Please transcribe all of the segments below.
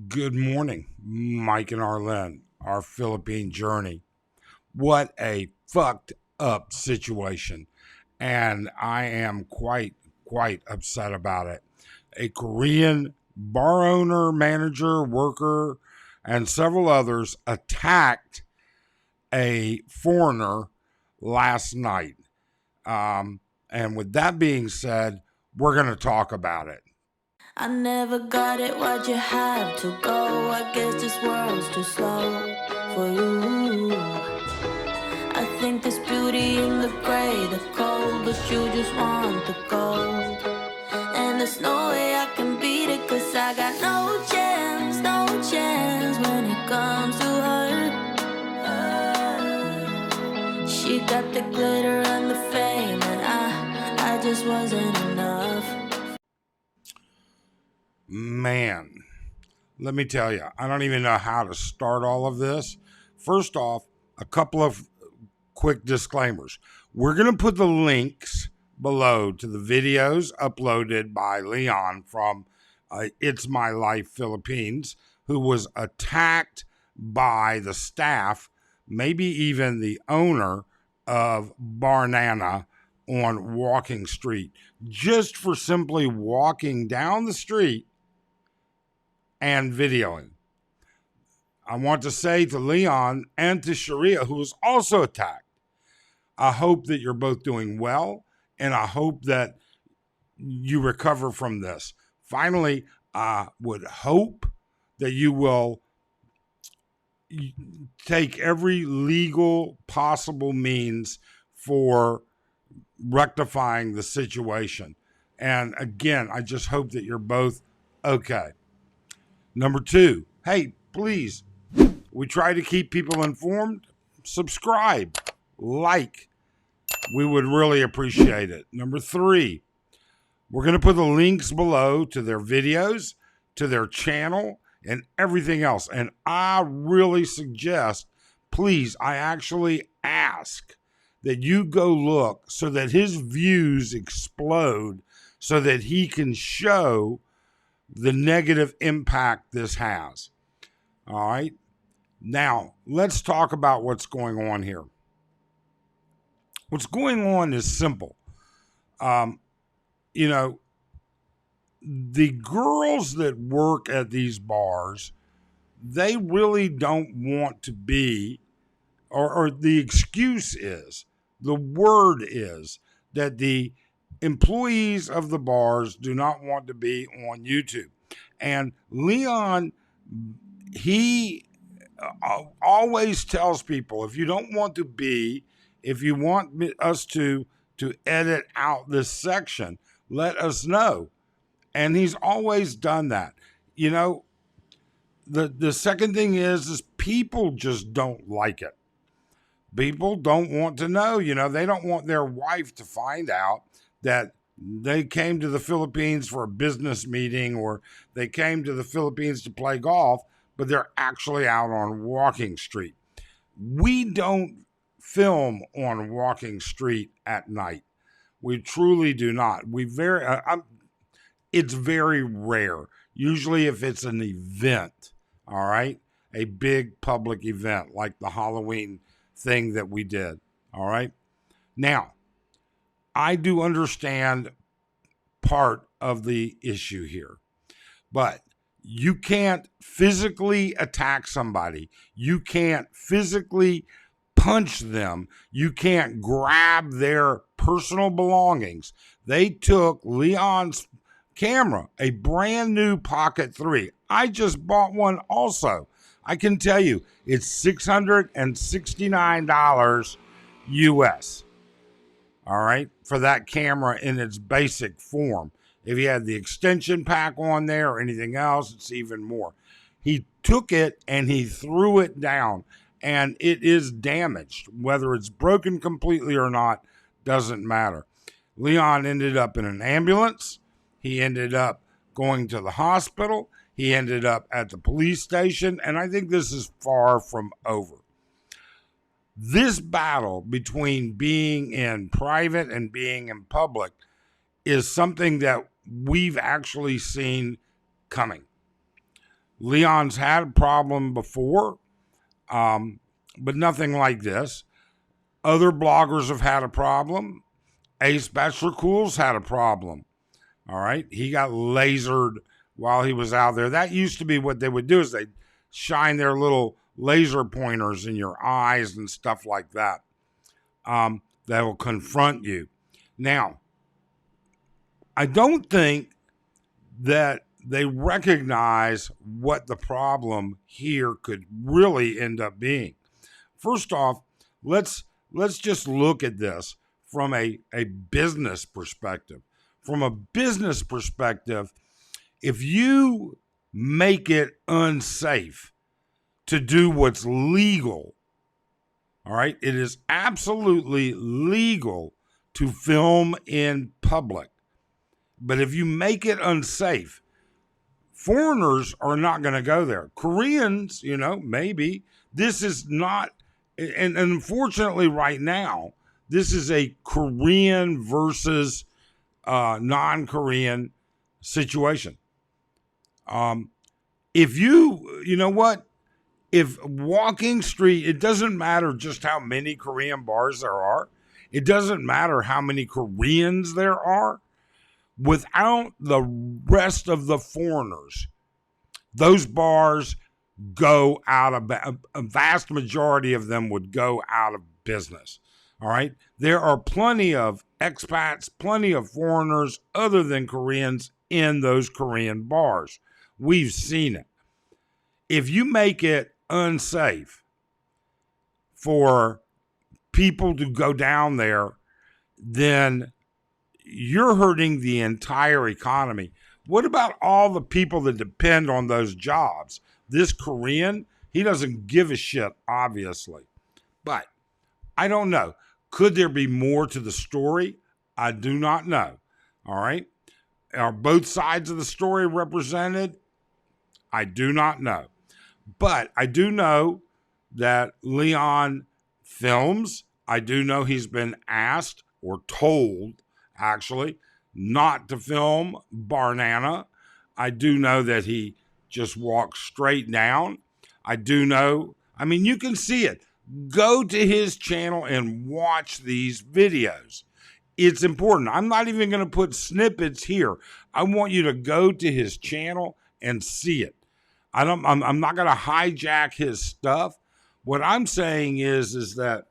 Good morning, Mike and Arlen, our Philippine journey. What a fucked up situation. And I am quite upset about it. A Korean bar owner, manager, worker, and several others attacked a foreigner last night. And with that being said, we're going to talk about it. I never got it, why'd you have to go? I guess this world's too slow for you. I think there's beauty in the gray, the cold, but you just want the gold. And there's no way I can beat it, cause I got no chance, no chance when it comes to her. She got the glitter and the fame, and I just wasn't enough. Man, let me tell you, I don't even know how to start all of this. First off, a couple of quick disclaimers. We're going to put the links below to the videos uploaded by Leon from It's My Life Philippines, who was attacked by the staff, maybe even the owner of Barnana on Walking Street, just for simply walking down the street and videoing. I want to say to Leon and to Sharia, who was also attacked, I hope that you're both doing well, and I hope that you recover from this. Finally, I would hope that you will take every legal possible means for rectifying the situation. And again, I just hope that you're both okay. Number two, hey, please, we try to keep people informed. Subscribe, like. We would really appreciate it. Number three, we're going to put the links below to their videos, to their channel, and everything else. And I really suggest, please, I actually ask that you go look so that his views explode so that he can show the negative impact this has. All right. Now, let's talk about what's going on here. What's going on is simple. You know, the girls that work at these bars, they really don't want to be, or the excuse is, the word is that the employees of the bars do not want to be on YouTube. And Leon, he always tells people, if you don't want to be, if you want us to edit out this section, let us know. And he's always done that. You know, the second thing is people just don't like it. People don't want to know, they don't want their wife to find out that they came to the Philippines for a business meeting or they came to the Philippines to play golf, but they're actually out on Walking Street. We don't film on Walking Street at night. We truly do not. It's very rare. Usually if it's an event, all right, a big public event like the Halloween thing that we did, all right? Now, I do understand part of the issue here, but you can't physically attack somebody. You can't physically punch them. You can't grab their personal belongings. They took Leon's camera, a brand new Pocket 3. I just bought one also. I can tell you it's $669 US. All right, for that camera in its basic form. If you had the extension pack on there or anything else, it's even more. He took it and he threw it down, and it is damaged. Whether it's broken completely or not doesn't matter. Leon ended up in an ambulance. He ended up going to the hospital. He ended up at the police station, and I think this is far from over. This battle between being in private and being in public is something that we've actually seen coming. Leon's had a problem before, but nothing like this. Other bloggers have had a problem. Ace Bachelor Cool's had a problem. All right. He got lasered while he was out there. That used to be what they would do, is they'd shine their little laser pointers in your eyes and stuff like that. That will confront you. Now, I don't think that they recognize what the problem here could really end up being. First off, let's just look at this from a business perspective. From a business perspective, if you make it unsafe to do what's legal, all right, it is absolutely legal to film in public. But if you make it unsafe, foreigners are not going to go there. Koreans, maybe. This is not, and unfortunately right now, this is a Korean versus non-Korean situation. If you know what? If walking street, it doesn't matter just how many Korean bars there are. It doesn't matter how many Koreans there are. Without the rest of the foreigners, those bars go out of, a vast majority of them would go out of business. All right. There are plenty of expats, plenty of foreigners other than Koreans in those Korean bars. We've seen it. If you make it unsafe for people to go down there, then you're hurting the entire economy. What about all the people that depend on those jobs? This Korean, he doesn't give a shit, obviously. But I don't know. Could there be more to the story? I do not know. All right. Are both sides of the story represented? I do not know. But I do know that Leon films. I do know he's been asked or told, actually, not to film Barnana. I do know that he just walks straight down. I do know, you can see it. Go to his channel and watch these videos. It's important. I'm not even going to put snippets here. I want you to go to his channel and see it. I'm not going to hijack his stuff. What I'm saying is that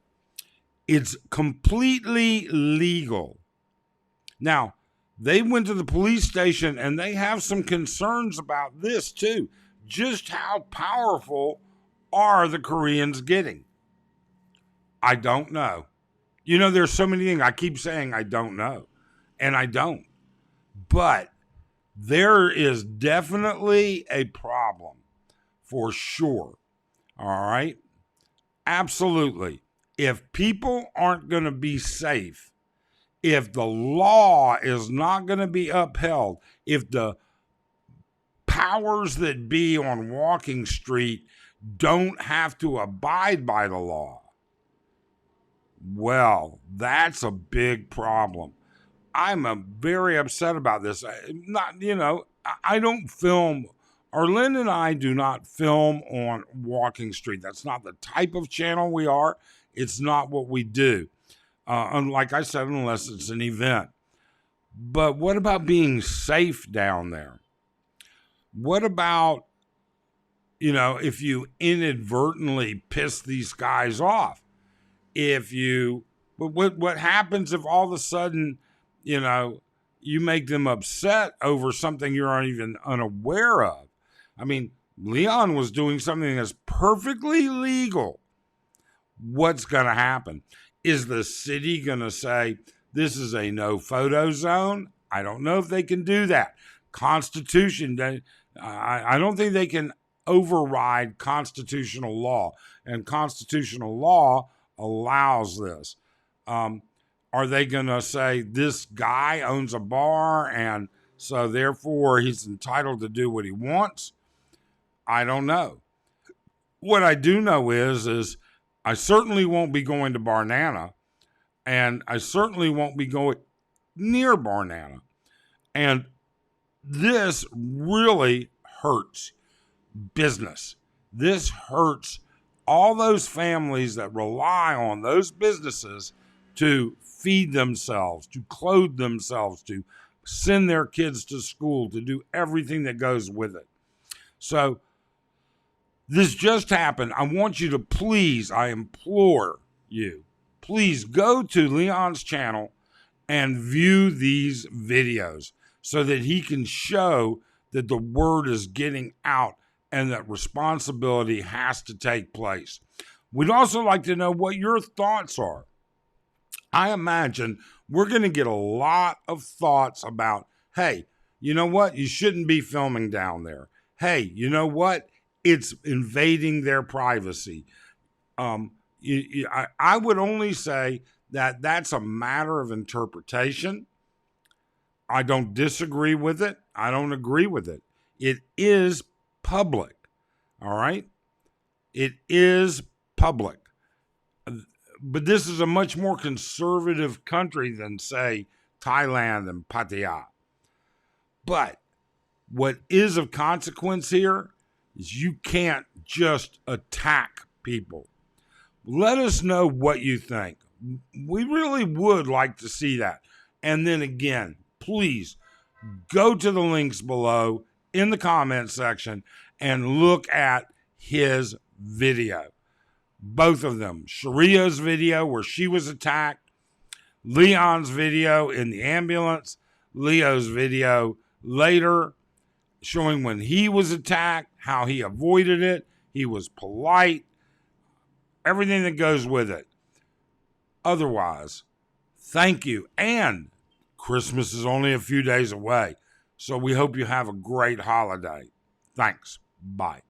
it's completely legal. Now, they went to the police station and they have some concerns about this too. Just how powerful are the Koreans getting? I don't know. There's so many things. I keep saying I don't know, and I don't. But there is definitely a problem for sure. All right? Absolutely. If people aren't going to be safe, if the law is not going to be upheld, if the powers that be on Walking Street don't have to abide by the law, well, that's a big problem. I'm very upset about this. I don't film, Arlen and I do not film on Walking Street. That's not the type of channel we are. It's not what we do. Like I said, unless it's an event. But what about being safe down there? What about, if you inadvertently piss these guys off? What happens if all of a sudden, you make them upset over something you're not even unaware of? Leon was doing something that's perfectly legal. What's going to happen? Is the city going to say, this is a no photo zone? I don't know if they can do that. Constitution, I don't think they can override constitutional law. And constitutional law allows this. Are they going to say this guy owns a bar and so therefore he's entitled to do what he wants? I don't know. What I do know is I certainly won't be going to Barnana, and I certainly won't be going near Barnana. And this really hurts. business. This hurts all those families that rely on those businesses to feed themselves, to clothe themselves, to send their kids to school, to do everything that goes with it. So this just happened. I want you to please, I implore you, please go to Leon's channel and view these videos so that he can show that the word is getting out and that responsibility has to take place. We'd also like to know what your thoughts are. I imagine we're going to get a lot of thoughts about, hey, you know what? You shouldn't be filming down there. Hey, you know what? It's invading their privacy. I would only say that that's a matter of interpretation. I don't disagree with it. I don't agree with it. It is public. All right? It is public. But this is a much more conservative country than, say, Thailand and Pattaya. But what is of consequence here is you can't just attack people. Let us know what you think. We really would like to see that. And then again, please go to the links below in the comment section and look at his video. Both of them. Sharia's video where she was attacked, Leon's video in the ambulance, Leo's video later showing when he was attacked, how he avoided it, he was polite, everything that goes with it. Otherwise, thank you. And Christmas is only a few days away, so we hope you have a great holiday. Thanks. Bye.